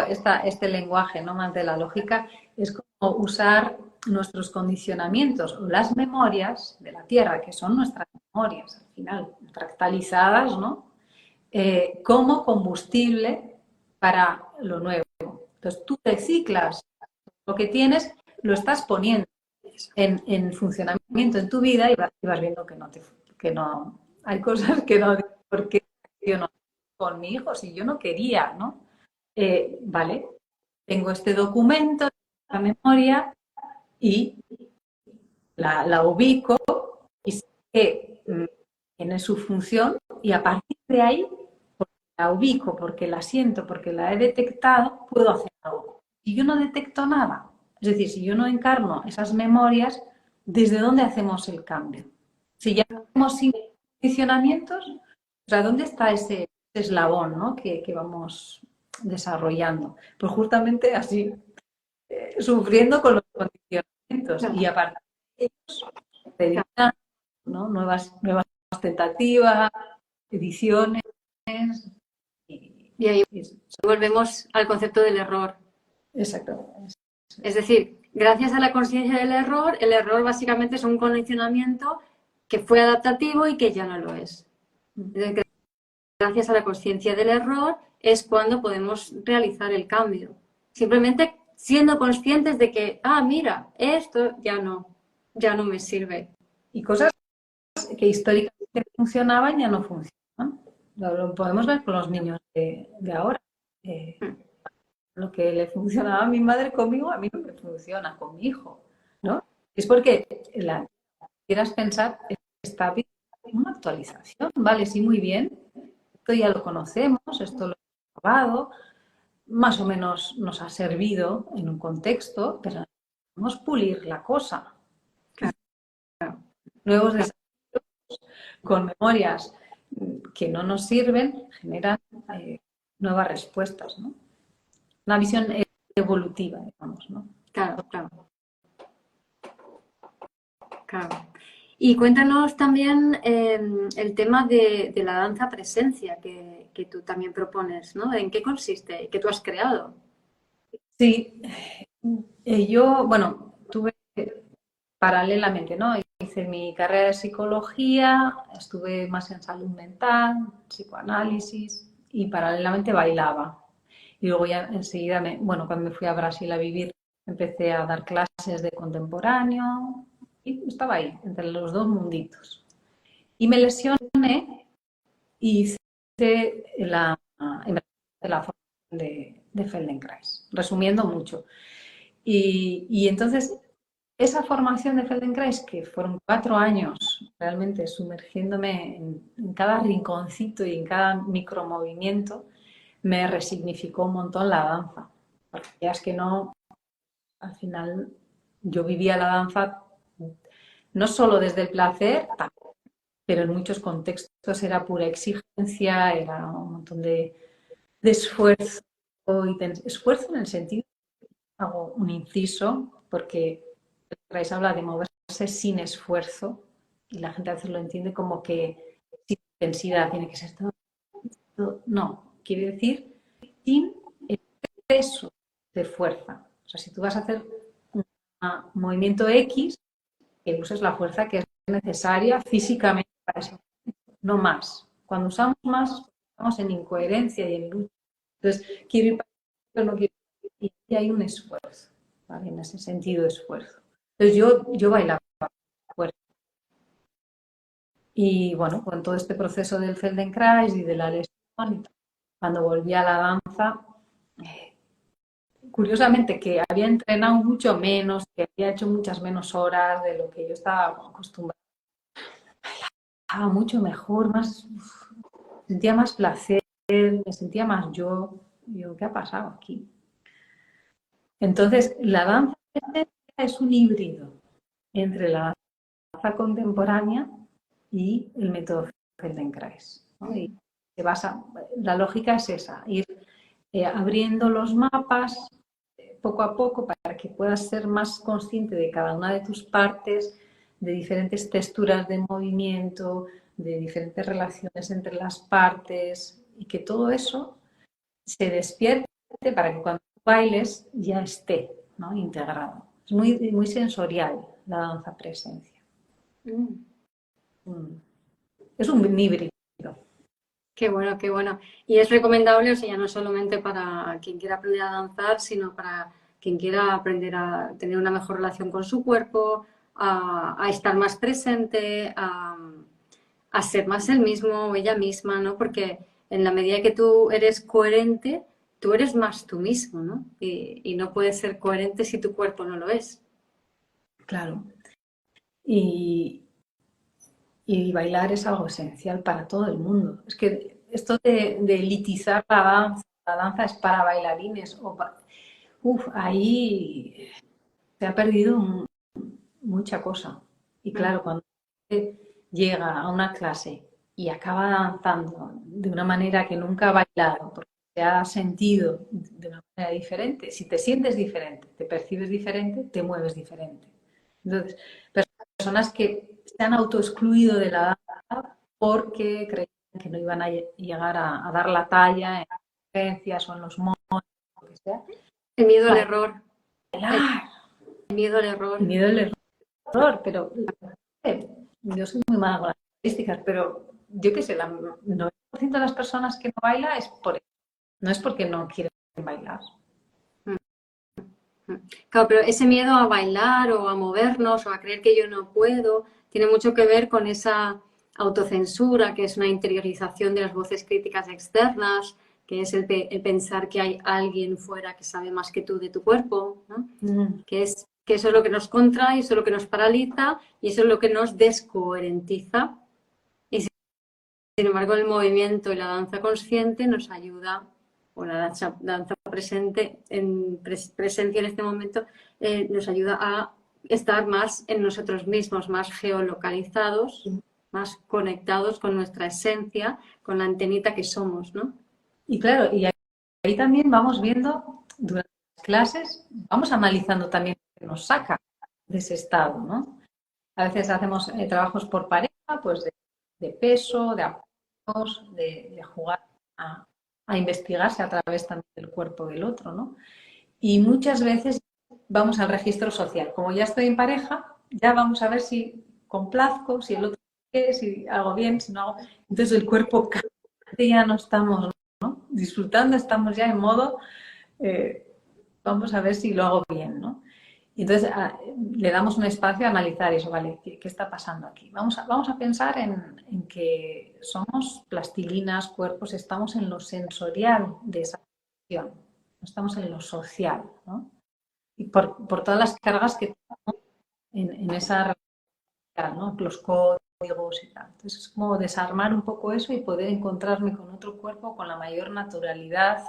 Este lenguaje, ¿no? Más de la lógica, es como usar nuestros condicionamientos o las memorias de la Tierra, que son nuestras memorias, al final, fractalizadas, ¿no? Como combustible para lo nuevo. Entonces, tú reciclas lo que tienes, lo estás poniendo en funcionamiento en tu vida y vas viendo que no, hay cosas que no, porque yo no con mi hijo, si yo no quería, ¿no? Vale, tengo este documento, la memoria y la ubico y sé que tiene su función y a partir de ahí, porque la ubico, porque la siento, porque la he detectado, puedo hacer algo. Si yo no detecto nada, es decir, si yo no encarno esas memorias, ¿desde dónde hacemos el cambio? Si ya estamos sin condicionamientos, o sea, ¿dónde está ese eslabón, ¿no? que vamos desarrollando? Pues justamente así, sufriendo con los condicionamientos y a partir de ellos pedir, ¿no? nuevas tentativas, ediciones. Y ahí y- volvemos al concepto del error. exacto. Es decir, gracias a la conciencia del error, el error básicamente es un condicionamiento que fue adaptativo y que ya no lo es. Entonces, gracias a la conciencia del error es cuando podemos realizar el cambio. Simplemente siendo conscientes de que, mira, esto ya no me sirve. Y cosas que históricamente funcionaban ya no funcionan. Lo podemos ver con los niños de ahora. Lo que le funcionaba a mi madre conmigo, a mí no me funciona con mi hijo, ¿no? Es porque quieras pensar, está bien una actualización, vale, sí, muy bien, esto ya lo conocemos, esto lo hemos probado, más o menos nos ha servido en un contexto, pero podemos pulir la cosa. Claro. Nuevos desafíos con memorias que no nos sirven generan nuevas respuestas, ¿no? Una visión evolutiva, digamos, ¿no? Claro, claro. Claro. Y cuéntanos también el tema de la danza presencia que tú también propones, ¿no? ¿En qué consiste? ¿Qué tú has creado? Sí, yo, bueno, tuve paralelamente, ¿no? Hice mi carrera de psicología, estuve más en salud mental, psicoanálisis y paralelamente bailaba. Y luego ya enseguida, bueno, cuando me fui a Brasil a vivir, empecé a dar clases de contemporáneo y estaba ahí, entre los dos munditos. Y me lesioné y hice la formación de Feldenkrais, resumiendo mucho. Y entonces, esa formación de Feldenkrais, que fueron 4 años realmente sumergiéndome en cada rinconcito y en cada micromovimiento, me resignificó un montón la danza. Porque ya es que no, al final yo vivía la danza no solo desde el placer, pero en muchos contextos era pura exigencia, era un montón de esfuerzo, esfuerzo en el sentido, hago un inciso, porque Price habla de moverse sin esfuerzo y la gente a veces lo entiende como que sin intensidad, tiene que ser todo. No, quiere decir sin exceso de fuerza. O sea, si tú vas a hacer un movimiento X, que uses la fuerza que es necesaria físicamente para eso, no más. Cuando usamos más, estamos en incoherencia y en lucha. Entonces, quiero ir para pero no quiero ir. Y hay un esfuerzo, ¿vale? En ese sentido, esfuerzo. Entonces, yo bailaba fuerte. Y bueno, con todo este proceso del Feldenkrais y de la lesión, cuando volví a la danza, curiosamente que había entrenado mucho menos, que había hecho muchas menos horas de lo que yo estaba acostumbrada, mucho mejor, sentía más placer, me sentía más yo. Digo, ¿qué ha pasado aquí? Entonces, la danza es un híbrido entre la danza contemporánea y el método Feldenkrais, ¿no? Y se basa, la lógica es esa, ir abriendo los mapas poco a poco para que puedas ser más consciente de cada una de tus partes, de diferentes texturas de movimiento, de diferentes relaciones entre las partes y que todo eso se despierte para que cuando bailes ya esté, ¿no? Integrado. Es muy, muy sensorial la danza presencia. Es un híbrido. Qué bueno, qué bueno. Y es recomendable, o sea, ya no solamente para quien quiera aprender a danzar, sino para quien quiera aprender a tener una mejor relación con su cuerpo, a estar más presente, a ser más el mismo o ella misma, ¿no? Porque en la medida que tú eres coherente, tú eres más tú mismo, ¿no? Y no puedes ser coherente si tu cuerpo no lo es. Claro. Y bailar es algo esencial para todo el mundo. Es que esto de elitizar la danza es para bailarines, ahí se ha perdido mucha cosa. Y claro, cuando llega a una clase y acaba danzando de una manera que nunca ha bailado, porque se ha sentido de una manera diferente, si te sientes diferente, te percibes diferente, te mueves diferente. Entonces, personas que se han autoexcluido de la danza porque creen que no iban a llegar a dar la talla en conferencias o en los monos, lo que sea. El miedo al error. Bailar. El miedo al error. El miedo al error, pero yo soy muy mala con las estadísticas, pero yo qué sé, el 90% de las personas que no baila es por eso, no es porque no quieren bailar. Claro, pero ese miedo a bailar o a movernos o a creer que yo no puedo tiene mucho que ver con esa autocensura, que es una interiorización de las voces críticas externas, que es el pensar que hay alguien fuera que sabe más que tú de tu cuerpo, ¿no? Que eso es lo que nos contrae, eso es lo que nos paraliza y eso es lo que nos descoherentiza. Y sin embargo, el movimiento y la danza consciente nos ayuda, o la danza presente, presencia en este momento, nos ayuda a estar más en nosotros mismos, más geolocalizados, más conectados con nuestra esencia, con la antenita que somos, ¿no? Y claro, y ahí también vamos viendo, durante las clases, vamos analizando también lo que nos saca de ese estado, ¿no? A veces hacemos trabajos por pareja, pues de peso, de apoyos, de jugar a investigarse a través también del cuerpo del otro, ¿no? Y muchas veces vamos al registro social. Como ya estoy en pareja, ya vamos a ver si complazco, si el otro quiere, si hago bien, si no hago. Entonces el cuerpo ya no estamos, ¿no? Disfrutando, estamos ya en modo, vamos a ver si lo hago bien, ¿no? Y entonces le damos un espacio a analizar eso, ¿vale? ¿Qué está pasando aquí? Vamos a pensar en que somos plastilinas, cuerpos, estamos en lo sensorial de esa acción, no estamos en lo social, ¿no? Y por todas las cargas que tenemos en esa realidad, ¿no? Los códigos y tal. Entonces es como desarmar un poco eso y poder encontrarme con otro cuerpo con la mayor naturalidad,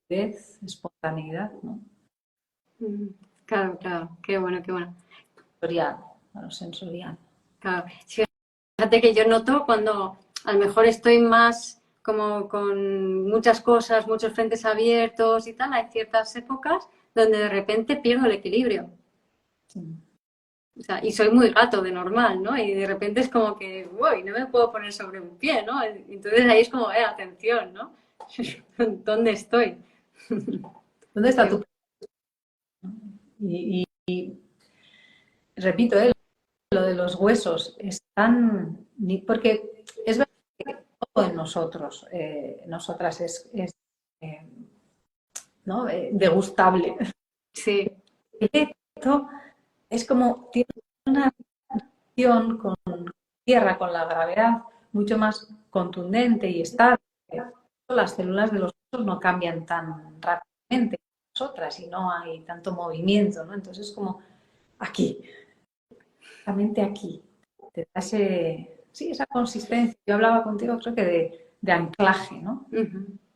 espontaneidad, ¿no? Claro, claro, qué bueno, qué bueno. Sensorial, lo sensorial. Claro. Fíjate que yo noto cuando a lo mejor estoy más como con muchas cosas, muchos frentes abiertos y tal, hay ciertas épocas donde de repente pierdo el equilibrio. Sí. O sea, y soy muy gato de normal, ¿no? Y de repente es como que, uy, no me puedo poner sobre un pie, ¿no? Entonces ahí es como, atención, ¿no? ¿Dónde estoy? ¿Dónde está tu? Y repito, lo de los huesos es tan... Porque es verdad que todo en nosotros, nosotras es ¿no? Degustable. Sí. Esto es como tiene una relación con tierra, con la gravedad, mucho más contundente y estable. Las células de los huesos no cambian tan rápidamente como nosotras y no hay tanto movimiento, ¿no? Entonces es como aquí, exactamente aquí. Te da esa consistencia. Yo hablaba contigo, creo que de anclaje, ¿no?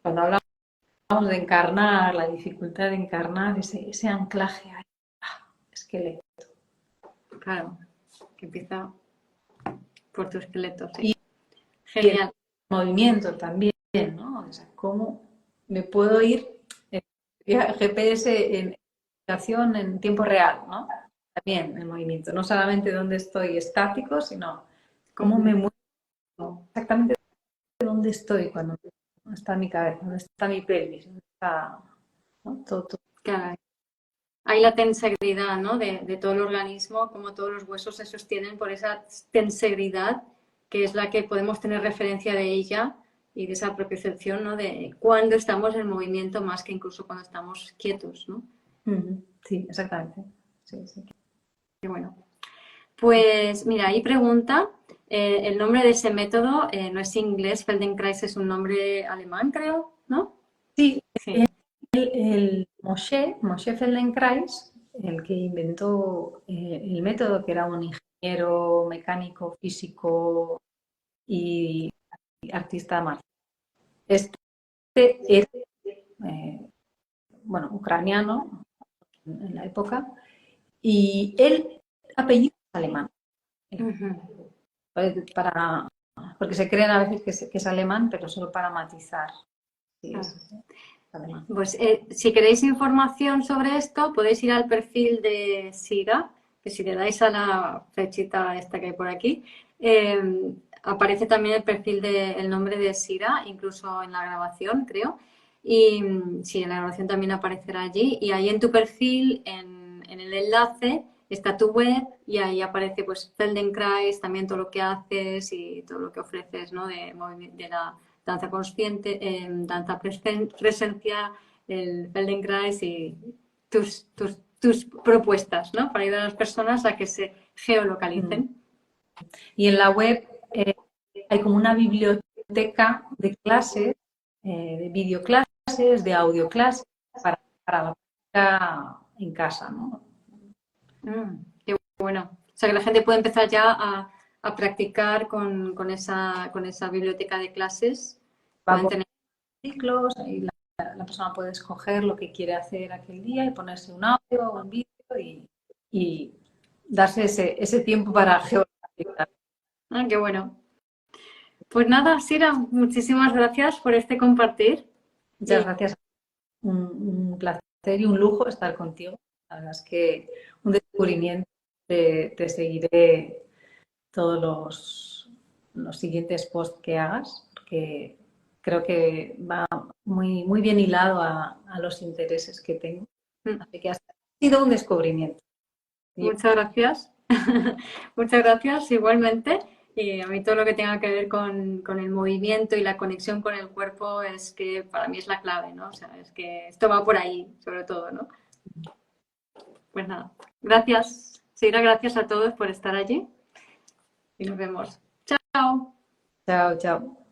Cuando hablamos de encarnar, la dificultad de encarnar, ese anclaje ahí, esqueleto. Claro, que empieza por tu esqueleto, sí. Y Genial. el movimiento también, ¿no? O sea, cómo me puedo ir GPS en aplicación en tiempo real, ¿no? También el movimiento, no solamente dónde estoy estático, sino cómo me muevo, exactamente dónde estoy cuando está mi cabeza, dónde está mi pelvis, dónde está, ¿no? Todo. Claro. Hay la tensegridad, ¿no? De todo el organismo, como todos los huesos se sostienen por esa tensegridad, que es la que podemos tener referencia de ella y de esa propiocepción, ¿no? De cuando estamos en movimiento más que incluso cuando estamos quietos, ¿no? Sí, exactamente. Sí, sí. Qué bueno. Pues mira, ahí pregunta, el nombre de ese método no es inglés, Feldenkrais es un nombre alemán, creo, ¿no? Sí, Sí. el Moshe Feldenkrais, el que inventó el método, que era un ingeniero mecánico, físico y artista marcial. Este es, ucraniano en la época, y el apellido es alemán. Porque se creen a veces que es alemán, pero solo para matizar. Sí, es alemán. Pues si queréis información sobre esto, podéis ir al perfil de Sira, que si le dais a la flechita esta que hay por aquí, aparece también el perfil el nombre de Sira, incluso en la grabación, creo. Y sí, en la grabación también aparecerá allí. Y ahí en tu perfil, en el enlace, está tu web y ahí aparece pues Feldenkrais, también todo lo que haces y todo lo que ofreces, ¿no? De la danza consciente, danza presencia, el Feldenkrais y tus propuestas, ¿no? Para ayudar a las personas a que se geolocalicen. Y en la web hay como una biblioteca de clases, de videoclases, de audioclases para la práctica en casa, ¿no? Qué bueno. O sea que la gente puede empezar ya a practicar con esa biblioteca de clases. Va Pueden por tener. ciclos, ahí la persona puede escoger lo que quiere hacer aquel día y ponerse un audio o un vídeo y darse ese tiempo para geolocalizar. Qué bueno. Pues nada, Sira, muchísimas gracias por este compartir. Muchas gracias. Un placer y un lujo estar contigo. La verdad es que un descubrimiento. Te seguiré todos los siguientes posts que hagas, porque creo que va muy, muy bien hilado a los intereses que tengo. Así que ha sido un descubrimiento. Muchas gracias. Muchas gracias igualmente. Y a mí todo lo que tenga que ver con el movimiento y la conexión con el cuerpo es que para mí es la clave, ¿no? O sea, es que esto va por ahí, sobre todo, ¿no? Pues nada, gracias. Seira, gracias a todos por estar allí y nos vemos. Chao. Chao, chao.